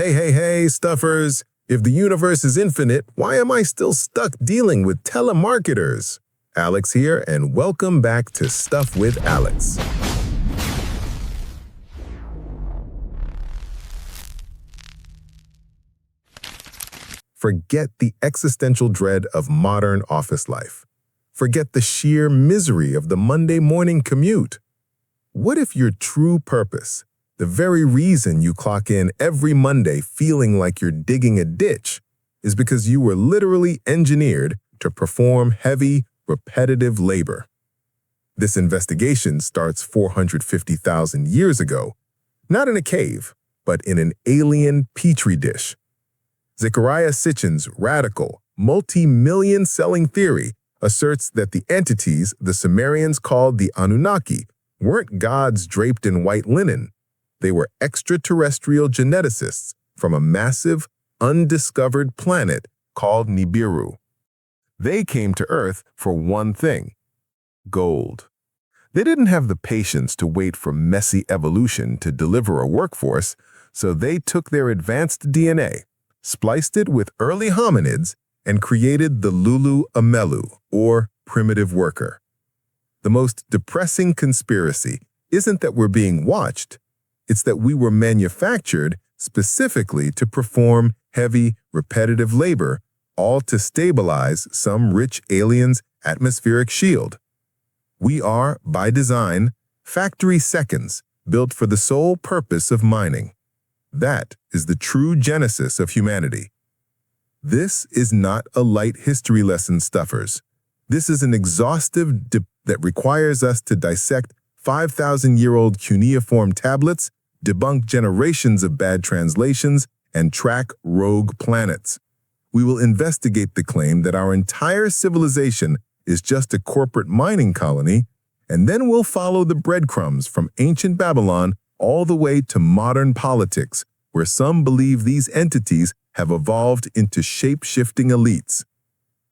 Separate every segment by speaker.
Speaker 1: Hey, stuffers! If the universe is infinite, why am I still stuck dealing with telemarketers? Alex here, and welcome back to Stuff with Alex. Forget the existential dread of modern office life. Forget the sheer misery of the Monday morning commute. What if your true purpose, the very reason you clock in every Monday feeling like you're digging a ditch, is because you were literally engineered to perform heavy, repetitive labor? This investigation starts 450,000 years ago, not in a cave, but in an alien petri dish. Zecharia Sitchin's radical, multi-million selling theory asserts that the entities the Sumerians called the Anunnaki weren't gods draped in white linen. They were extraterrestrial geneticists from a massive, undiscovered planet called Nibiru. They came to Earth for one thing: gold. They didn't have the patience to wait for messy evolution to deliver a workforce, so they took their advanced DNA, spliced it with early hominids, and created the Lulu Amelu, or primitive worker. The most depressing conspiracy isn't that we're being watched, it's that we were manufactured specifically to perform heavy, repetitive labor, all to stabilize some rich alien's atmospheric shield. We are, by design, factory seconds built for the sole purpose of mining. That is the true genesis of humanity. This is not a light history lesson, stuffers. This is an exhaustive that requires us to dissect 5,000-year-old cuneiform tablets, debunk generations of bad translations, and track rogue planets. We will investigate the claim that our entire civilization is just a corporate mining colony, and then we'll follow the breadcrumbs from ancient Babylon all the way to modern politics, where some believe these entities have evolved into shape-shifting elites.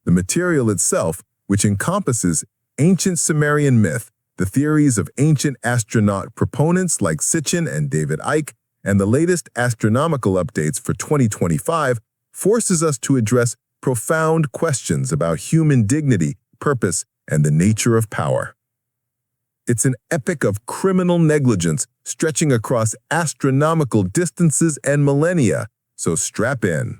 Speaker 1: The material itself, which encompasses ancient Sumerian myth, the theories of ancient astronaut proponents like Sitchin and David Icke, and the latest astronomical updates for 2025, forces us to address profound questions about human dignity, purpose, and the nature of power. It's an epic of criminal negligence stretching across astronomical distances and millennia, so strap in.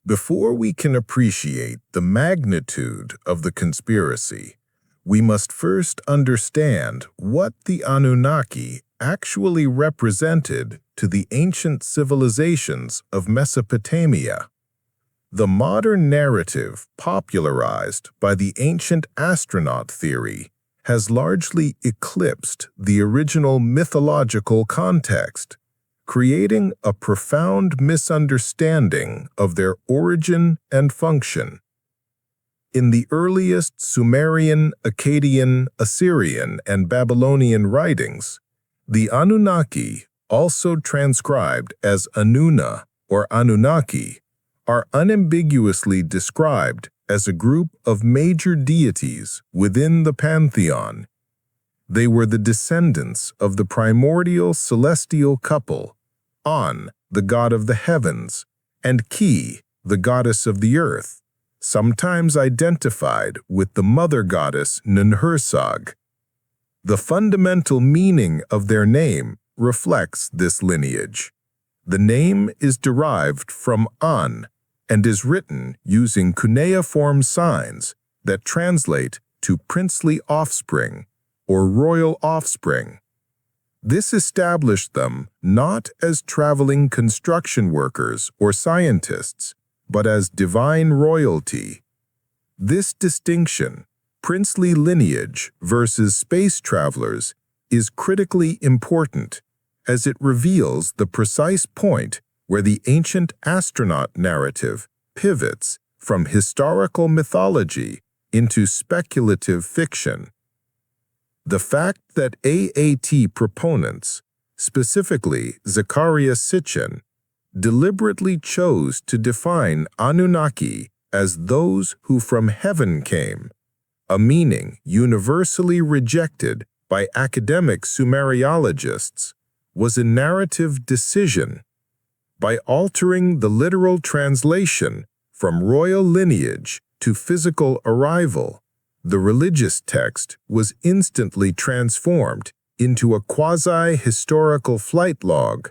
Speaker 1: Before we can appreciate the magnitude of the conspiracy, we must first understand what the Anunnaki actually represented to the ancient civilizations of Mesopotamia. The modern narrative popularized by the ancient astronaut theory has largely eclipsed the original mythological context, creating a profound misunderstanding of their origin and function. In the earliest Sumerian, Akkadian, Assyrian, and Babylonian writings, the Anunnaki, also transcribed as Anunna or Anunnaki, are unambiguously described as a group of major deities within the pantheon. They were the descendants of the primordial celestial couple, An, the god of the heavens, and Ki, the goddess of the earth, sometimes identified with the mother goddess Ninhursag. The fundamental meaning of their name reflects this lineage. The name is derived from An, and is written using cuneiform signs that translate to princely offspring or royal offspring. This established them not as traveling construction workers or scientists, but as divine royalty. This distinction, princely lineage versus space travelers, is critically important as it reveals the precise point where the ancient astronaut narrative pivots from historical mythology into speculative fiction. The fact that AAT proponents, specifically Zecharia Sitchin, deliberately chose to define Anunnaki as those who from heaven came, a meaning universally rejected by academic Sumeriologists, was a narrative decision. By altering the literal translation from royal lineage to physical arrival, the religious text was instantly transformed into a quasi-historical flight log,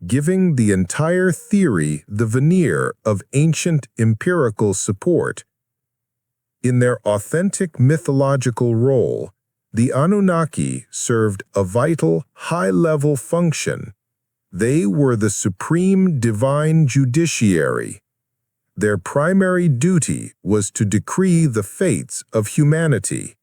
Speaker 1: giving the entire theory the veneer of ancient empirical support. In their authentic mythological role, the Anunnaki served a vital, high-level function. They were the supreme divine judiciary. Their primary duty was to decree the fates of humanity.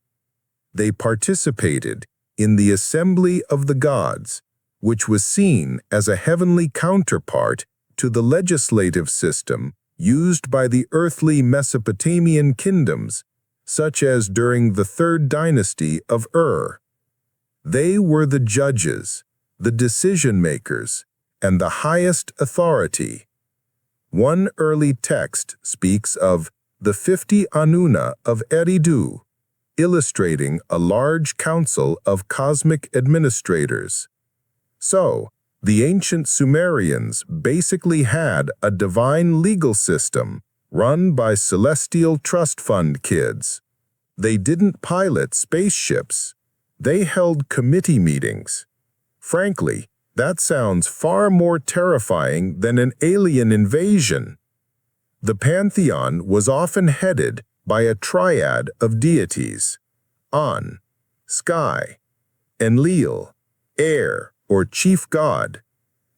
Speaker 1: They participated in the assembly of the gods, which was seen as a heavenly counterpart to the legislative system used by the earthly Mesopotamian kingdoms, such as during the third dynasty of Ur. They were the judges, the decision-makers, and the highest authority. One early text speaks of the 50 Anuna of Eridu, illustrating a large council of cosmic administrators. So, the ancient Sumerians basically had a divine legal system run by celestial trust fund kids. They didn't pilot spaceships. They held committee meetings. Frankly, that sounds far more terrifying than an alien invasion. The pantheon was often headed by a triad of deities: An, sky; Enlil, air or chief god;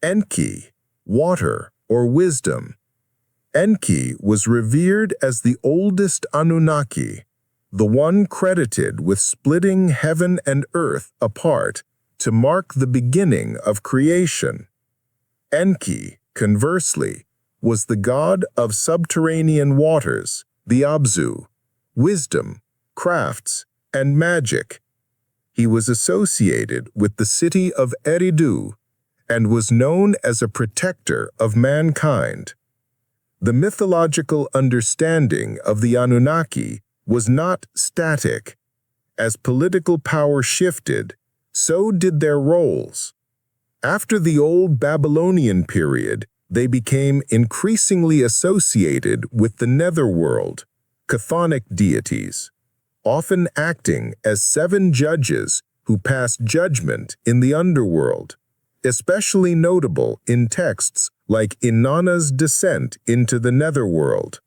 Speaker 1: Enki, water or wisdom. Enki was revered as the oldest Anunnaki, the one credited with splitting heaven and earth apart to mark the beginning of creation. Enki, conversely, was the god of subterranean waters, the Abzu, wisdom, crafts, and magic. He was associated with the city of Eridu and was known as a protector of mankind. The mythological understanding of the Anunnaki was not static. As political power shifted, so did their roles. After the Old Babylonian period, they became increasingly associated with the netherworld, chthonic deities, often acting as 7 judges who passed judgment in the underworld, especially notable in texts like Inanna's descent into the netherworld.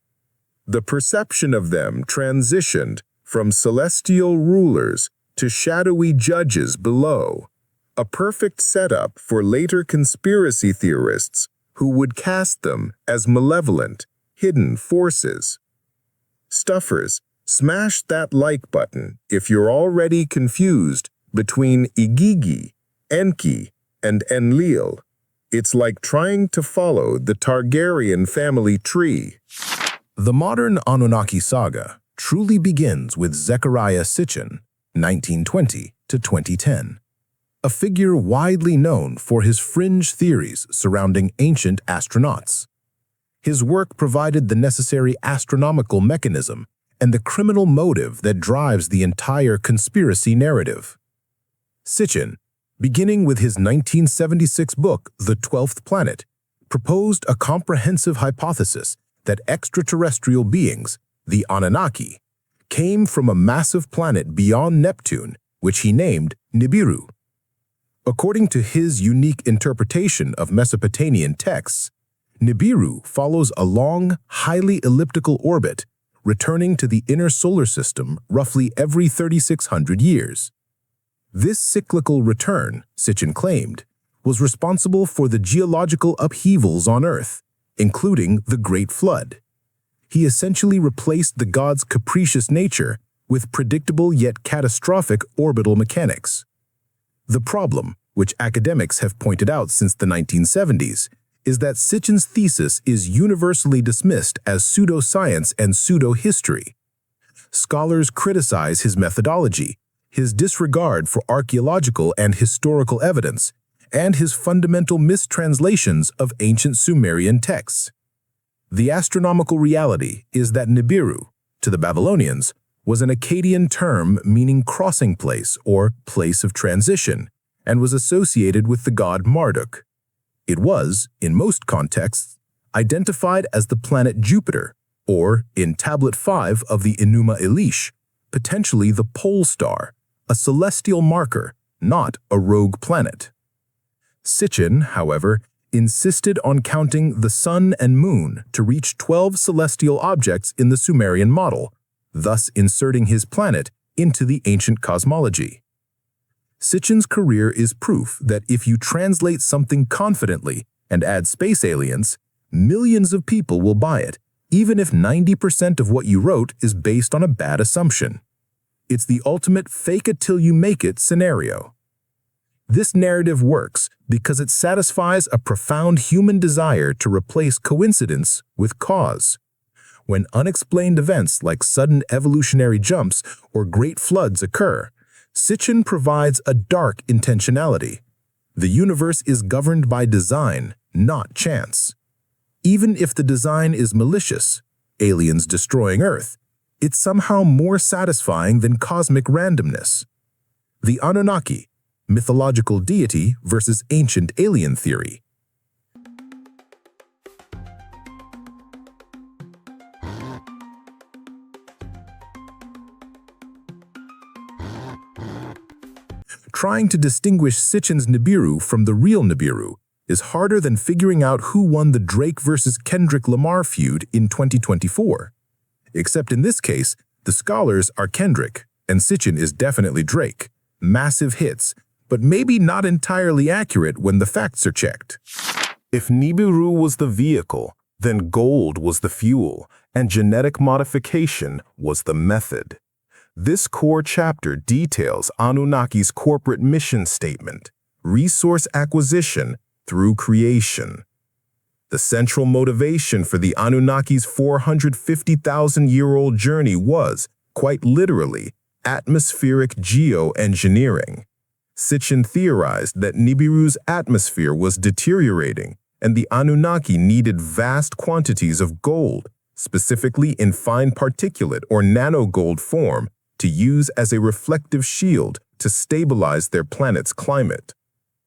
Speaker 1: The perception of them transitioned from celestial rulers to shadowy judges below, a perfect setup for later conspiracy theorists who would cast them as malevolent, hidden forces. Stuffers, smash that like button if you're already confused between Igigi, Enki, and Enlil. It's like trying to follow the Targaryen family tree.
Speaker 2: The modern Anunnaki saga truly begins with Zecharia Sitchin, 1920 to 2010, a figure widely known for his fringe theories surrounding ancient astronauts. His work provided the necessary astronomical mechanism and the criminal motive that drives the entire conspiracy narrative. Sitchin, beginning with his 1976 book, The 12th Planet, proposed a comprehensive hypothesis that extraterrestrial beings, the Anunnaki, came from a massive planet beyond Neptune, which he named Nibiru. According to his unique interpretation of Mesopotamian texts, Nibiru follows a long, highly elliptical orbit, returning to the inner solar system roughly every 3,600 years. This cyclical return, Sitchin claimed, was responsible for the geological upheavals on Earth, including the Great Flood. He essentially replaced the god's capricious nature with predictable yet catastrophic orbital mechanics. The problem, which academics have pointed out since the 1970s, is that Sitchin's thesis is universally dismissed as pseudoscience and pseudo-history. Scholars criticize his methodology, his disregard for archaeological and historical evidence, and his fundamental mistranslations of ancient Sumerian texts. The astronomical reality is that Nibiru, to the Babylonians, was an Akkadian term meaning crossing place or place of transition, and was associated with the god Marduk. It was, in most contexts, identified as the planet Jupiter, or, in Tablet 5 of the Enuma Elish, potentially the pole star, a celestial marker, not a rogue planet. Sitchin, however, insisted on counting the sun and moon to reach 12 celestial objects in the Sumerian model, thus inserting his planet into the ancient cosmology. Sitchin's career is proof that if you translate something confidently and add space aliens, millions of people will buy it, even if 90% of what you wrote is based on a bad assumption. It's the ultimate fake-it-till-you-make-it scenario. This narrative works because it satisfies a profound human desire to replace coincidence with cause. When unexplained events like sudden evolutionary jumps or great floods occur, Sitchin provides a dark intentionality. The universe is governed by design, not chance. Even if the design is malicious, aliens destroying Earth, it's somehow more satisfying than cosmic randomness. The Anunnaki, mythological deity versus ancient alien theory. Trying to distinguish Sitchin's Nibiru from the real Nibiru is harder than figuring out who won the Drake versus Kendrick Lamar feud in 2024. Except in this case, the scholars are Kendrick, and Sitchin is definitely Drake. Massive hits, but maybe not entirely accurate when the facts are checked.
Speaker 1: If Nibiru was the vehicle, then gold was the fuel, and genetic modification was the method. This core chapter details Anunnaki's corporate mission statement: resource acquisition through creation. The central motivation for the Anunnaki's 450,000-year-old journey was, quite literally, atmospheric geoengineering. Sitchin theorized that Nibiru's atmosphere was deteriorating, and the Anunnaki needed vast quantities of gold, specifically in fine particulate or nanogold form, to use as a reflective shield to stabilize their planet's climate.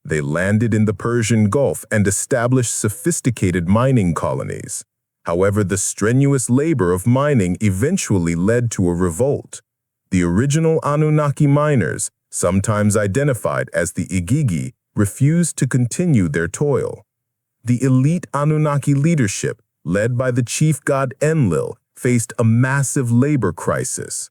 Speaker 1: They landed in the Persian Gulf and established sophisticated mining colonies. However, the strenuous labor of mining eventually led to a revolt. The original Anunnaki miners, sometimes identified as the Igigi, refused to continue their toil. The elite Anunnaki leadership, led by the chief god Enlil, faced a massive labor crisis.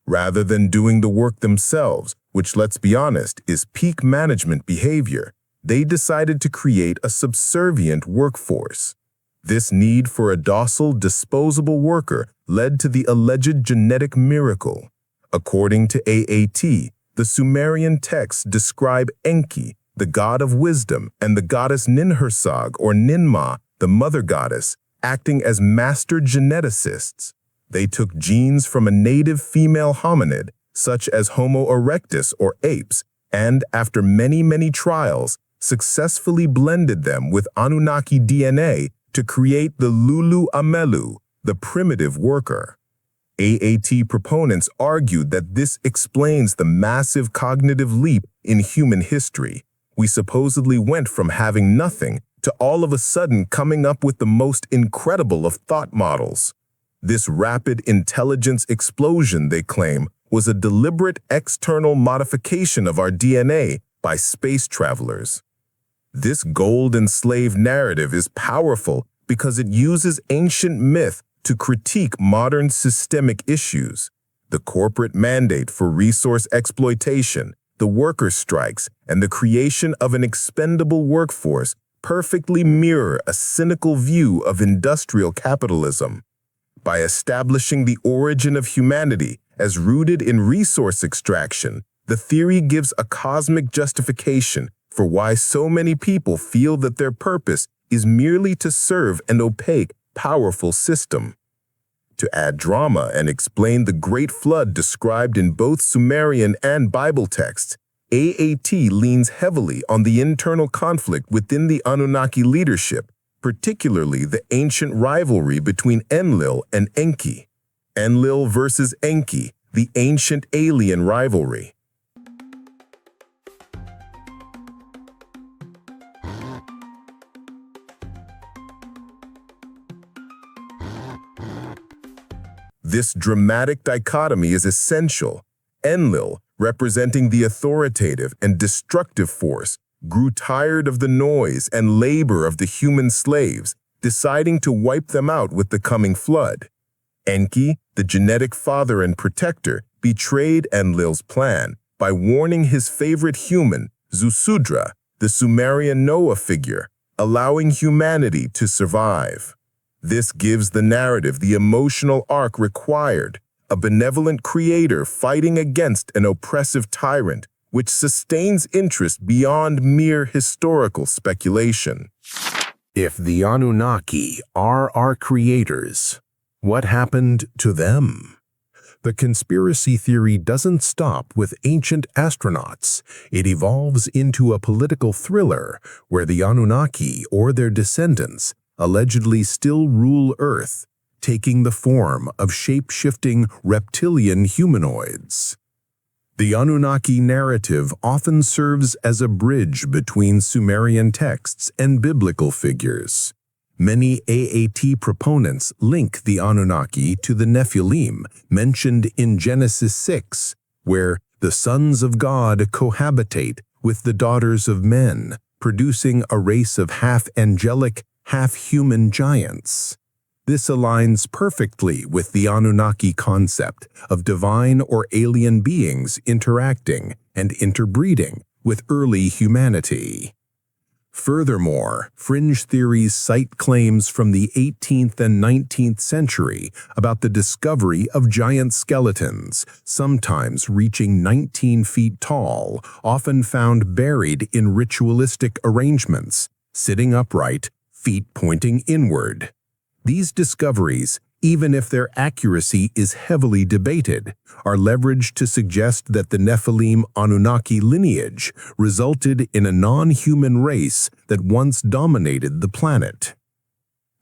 Speaker 1: Rather than doing the work themselves, which, let's be honest, is peak management behavior, they decided to create a subservient workforce. This need for a docile, disposable worker led to the alleged genetic miracle. According to AAT, the Sumerian texts describe Enki, the god of wisdom, and the goddess Ninhursag or Ninmah, the mother goddess, acting as master geneticists. They took genes from a native female hominid, such as Homo erectus or apes, and after many trials, successfully blended them with Anunnaki DNA to create the Lulu Amelu, the primitive worker. AAT proponents argued that this explains the massive cognitive leap in human history. We supposedly went from having nothing to all of a sudden coming up with the most incredible of thought models. This rapid intelligence explosion, they claim, was a deliberate external modification of our DNA by space travelers. This gold-enslaved narrative is powerful because it uses ancient myth to critique modern systemic issues. The corporate mandate for resource exploitation, the worker strikes, and the creation of an expendable workforce perfectly mirror a cynical view of industrial capitalism. By establishing the origin of humanity as rooted in resource extraction, the theory gives a cosmic justification for why so many people feel that their purpose is merely to serve an opaque, powerful system. To add drama and explain the Great Flood described in both Sumerian and Bible texts, AAT leans heavily on the internal conflict within the Anunnaki leadership, particularly the ancient rivalry between Enlil and Enki. Enlil versus Enki, the ancient alien rivalry. This dramatic dichotomy is essential. Enlil, representing the authoritative and destructive force, grew tired of the noise and labor of the human slaves, deciding to wipe them out with the coming flood. Enki, the genetic father and protector, betrayed Enlil's plan by warning his favorite human, Zusudra, the Sumerian Noah figure, allowing humanity to survive. This gives the narrative the emotional arc required, a benevolent creator fighting against an oppressive tyrant, which sustains interest beyond mere historical speculation.
Speaker 2: If the Anunnaki are our creators, what happened to them? The conspiracy theory doesn't stop with ancient astronauts. It evolves into a political thriller where the Anunnaki or their descendants allegedly still rule Earth, taking the form of shape-shifting reptilian humanoids. The Anunnaki narrative often serves as a bridge between Sumerian texts and biblical figures. Many AAT proponents link the Anunnaki to the Nephilim mentioned in Genesis 6, where the sons of God cohabitate with the daughters of men, producing a race of half-angelic, half-human giants. This aligns perfectly with the Anunnaki concept of divine or alien beings interacting and interbreeding with early humanity. Furthermore, fringe theories cite claims from the 18th and 19th century about the discovery of giant skeletons, sometimes reaching 19 feet tall, often found buried in ritualistic arrangements, sitting upright, feet pointing inward. These discoveries, even if their accuracy is heavily debated, are leveraged to suggest that the Nephilim Anunnaki lineage resulted in a non-human race that once dominated the planet.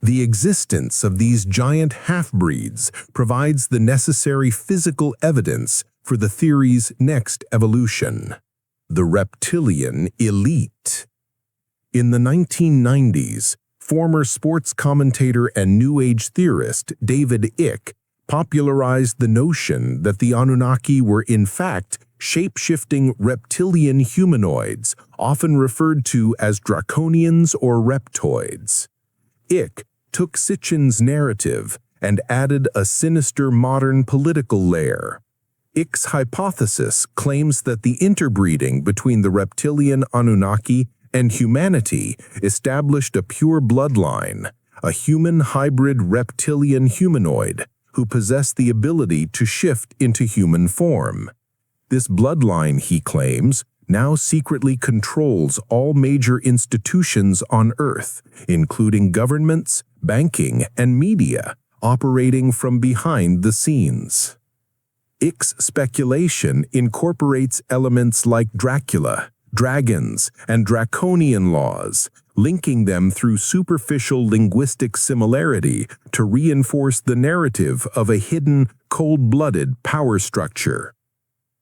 Speaker 2: The existence of these giant half-breeds provides the necessary physical evidence for the theory's next evolution: the reptilian elite. In the 1990s, former sports commentator and New Age theorist David Icke popularized the notion that the Anunnaki were in fact shape-shifting reptilian humanoids, often referred to as draconians or reptoids. Icke took Sitchin's narrative and added a sinister modern political layer. Icke's hypothesis claims that the interbreeding between the reptilian Anunnaki and humanity established a pure bloodline, a human hybrid reptilian humanoid who possessed the ability to shift into human form. This bloodline, he claims, now secretly controls all major institutions on Earth, including governments, banking, and media, operating from behind the scenes. Icke's speculation incorporates elements like Dracula, dragons, and draconian laws, linking them through superficial linguistic similarity to reinforce the narrative of a hidden, cold-blooded power structure.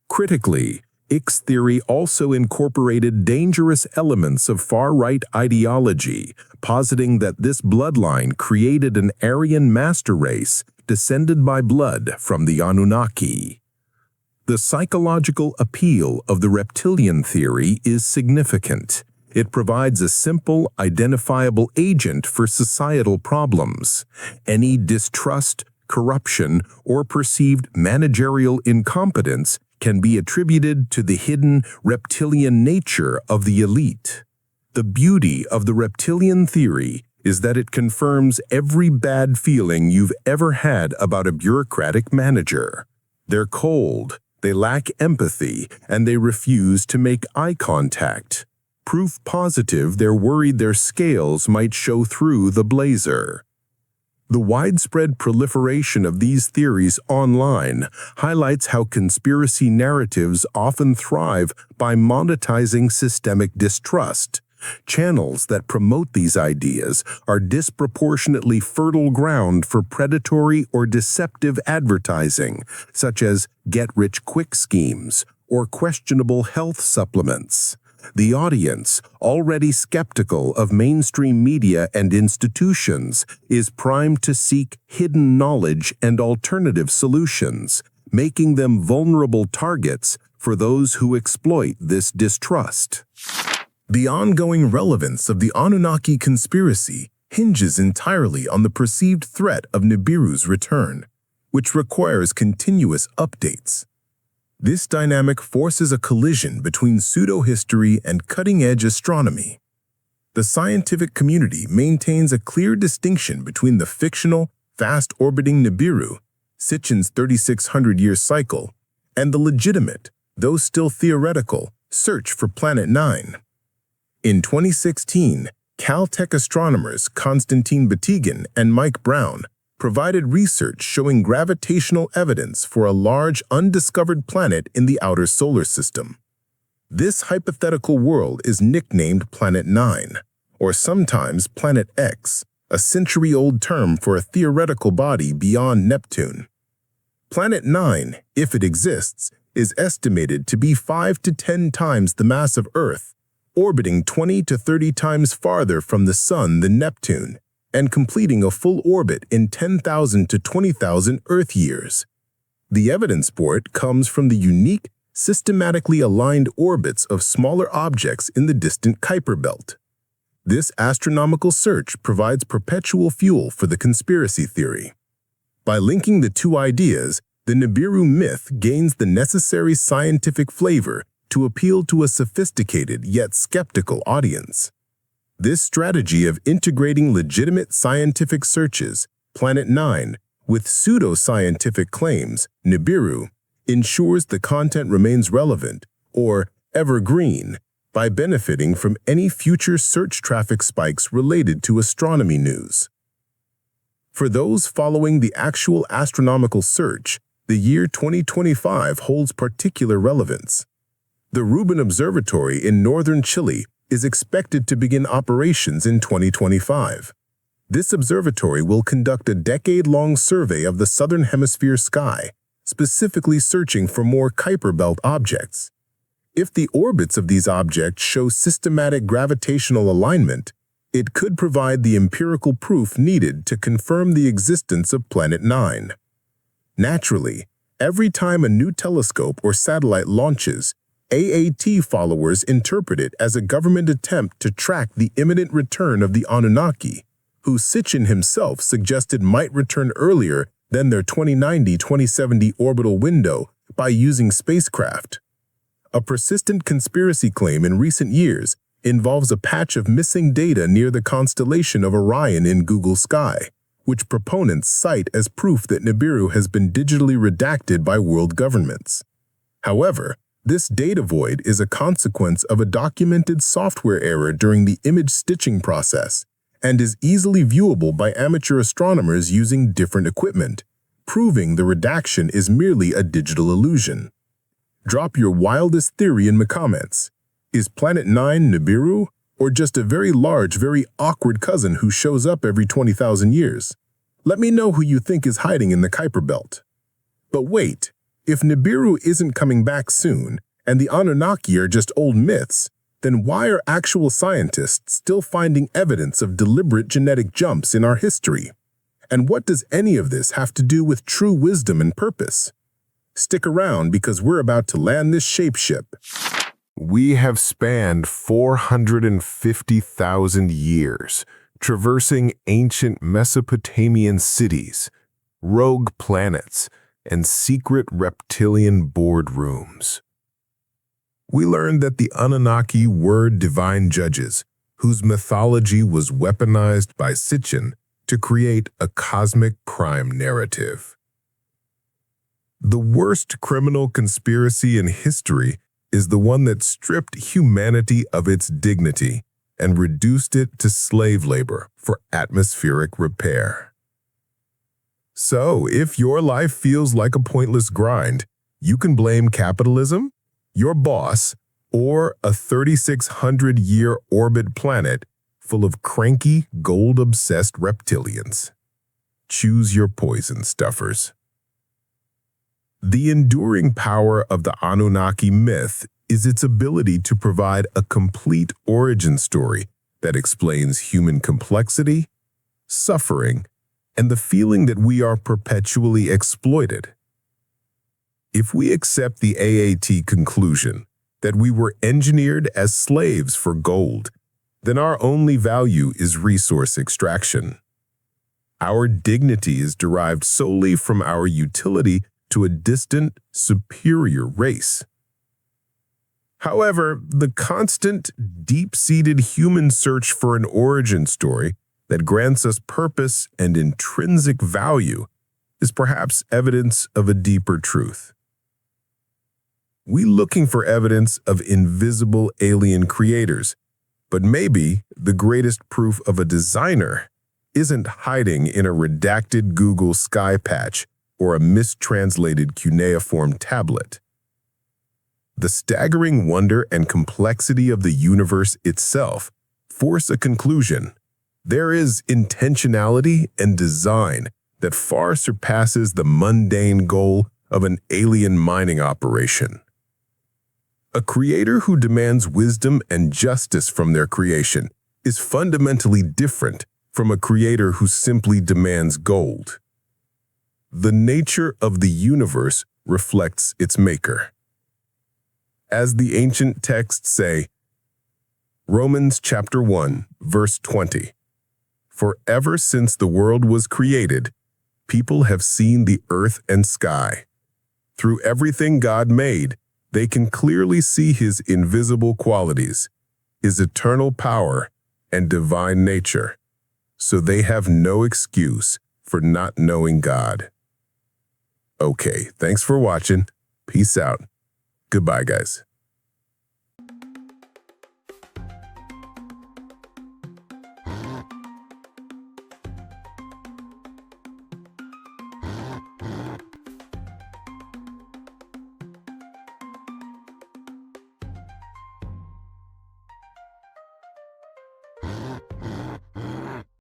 Speaker 2: Critically, Icke's theory also incorporated dangerous elements of far-right ideology, positing that this bloodline created an Aryan master race descended by blood from the Anunnaki. The psychological appeal of the reptilian theory is significant. It provides a simple, identifiable agent for societal problems. Any distrust, corruption, or perceived managerial incompetence can be attributed to the hidden reptilian nature of the elite. The beauty of the reptilian theory is that it confirms every bad feeling you've ever had about a bureaucratic manager. They're cold, they lack empathy, and they refuse to make eye contact. Proof positive they're worried their scales might show through the blazer. The widespread proliferation of these theories online highlights how conspiracy narratives often thrive by monetizing systemic distrust. Channels that promote these ideas are disproportionately fertile ground for predatory or deceptive advertising, such as get-rich-quick schemes or questionable health supplements. The audience, already skeptical of mainstream media and institutions, is primed to seek hidden knowledge and alternative solutions, making them vulnerable targets for those who exploit this distrust.
Speaker 1: The ongoing relevance of the Anunnaki conspiracy hinges entirely on the perceived threat of Nibiru's return, which requires continuous updates. This dynamic forces a collision between pseudo-history and cutting-edge astronomy. The scientific community maintains a clear distinction between the fictional, fast-orbiting Nibiru, Sitchin's 3,600-year cycle, and the legitimate, though still theoretical, search for Planet 9. In 2016, Caltech astronomers Konstantin Batygin and Mike Brown provided research showing gravitational evidence for a large undiscovered planet in the outer solar system. This hypothetical world is nicknamed Planet 9, or sometimes Planet X, a century-old term for a theoretical body beyond Neptune. Planet 9, if it exists, is estimated to be 5 to 10 times the mass of Earth, orbiting 20 to 30 times farther from the Sun than Neptune, and completing a full orbit in 10,000 to 20,000 Earth years. The evidence for it comes from the unique, systematically aligned orbits of smaller objects in the distant Kuiper Belt. This astronomical search provides perpetual fuel for the conspiracy theory. By linking the two ideas, the Nibiru myth gains the necessary scientific flavor to appeal to a sophisticated yet skeptical audience. This strategy of integrating legitimate scientific searches, Planet 9, with pseudo-scientific claims, Nibiru, ensures the content remains relevant, or evergreen, by benefiting from any future search traffic spikes related to astronomy news. For those following the actual astronomical search, the year 2025 holds particular relevance. The Rubin Observatory in northern Chile is expected to begin operations in 2025. This observatory will conduct a decade-long survey of the southern hemisphere sky, specifically searching for more Kuiper Belt objects. If the orbits of these objects show systematic gravitational alignment, it could provide the empirical proof needed to confirm the existence of Planet 9. Naturally, every time a new telescope or satellite launches, AAT followers interpret it as a government attempt to track the imminent return of the Anunnaki, who Sitchin himself suggested might return earlier than their 2090-2070 orbital window by using spacecraft. A persistent conspiracy claim in recent years involves a patch of missing data near the constellation of Orion in Google Sky, which proponents cite as proof that Nibiru has been digitally redacted by world governments. However, this data void is a consequence of a documented software error during the image stitching process and is easily viewable by amateur astronomers using different equipment, proving the redaction is merely a digital illusion. Drop your wildest theory in the comments. Is Planet 9 Nibiru, or just a very large, very awkward cousin who shows up every 20,000 years? Let me know who you think is hiding in the Kuiper Belt. But wait, if Nibiru isn't coming back soon, and the Anunnaki are just old myths, then why are actual scientists still finding evidence of deliberate genetic jumps in our history? And what does any of this have to do with true wisdom and purpose? Stick around because we're about to land this shapeship.
Speaker 3: We have spanned 450,000 years, traversing ancient Mesopotamian cities, rogue planets, and secret reptilian boardrooms. We learned that the Anunnaki were divine judges, whose mythology was weaponized by Sitchin to create a cosmic crime narrative. The worst criminal conspiracy in history is the one that stripped humanity of its dignity and reduced it to slave labor for atmospheric repair. So, if your life feels like a pointless grind, you can blame capitalism, your boss, or a 3,600-year orbit planet full of cranky, gold-obsessed reptilians. Choose your poison, stuffers. The enduring power of the Anunnaki myth
Speaker 1: is its ability to provide a complete origin story that explains human complexity, suffering, and the feeling that we are perpetually exploited. If we accept the AAT conclusion that we were engineered as slaves for gold, then our only value is resource extraction. Our dignity is derived solely from our utility to a distant, superior race. However, the constant, deep-seated human search for an origin story that grants us purpose and intrinsic value is perhaps evidence of a deeper truth. We're looking for evidence of invisible alien creators, but maybe the greatest proof of a designer isn't hiding in a redacted Google Sky patch or a mistranslated cuneiform tablet. The staggering wonder and complexity of the universe itself force a conclusion. There is intentionality and design that far surpasses the mundane goal of an alien mining operation. A creator who demands wisdom and justice from their creation is fundamentally different from a creator who simply demands gold. The nature of the universe reflects its maker. As the ancient texts say, Romans chapter 1, verse 20, "For ever since the world was created, people have seen the earth and sky. Through everything God made, they can clearly see his invisible qualities, his eternal power, and divine nature. So they have no excuse for not knowing God." Okay, thanks for watching. Peace out. Goodbye, guys.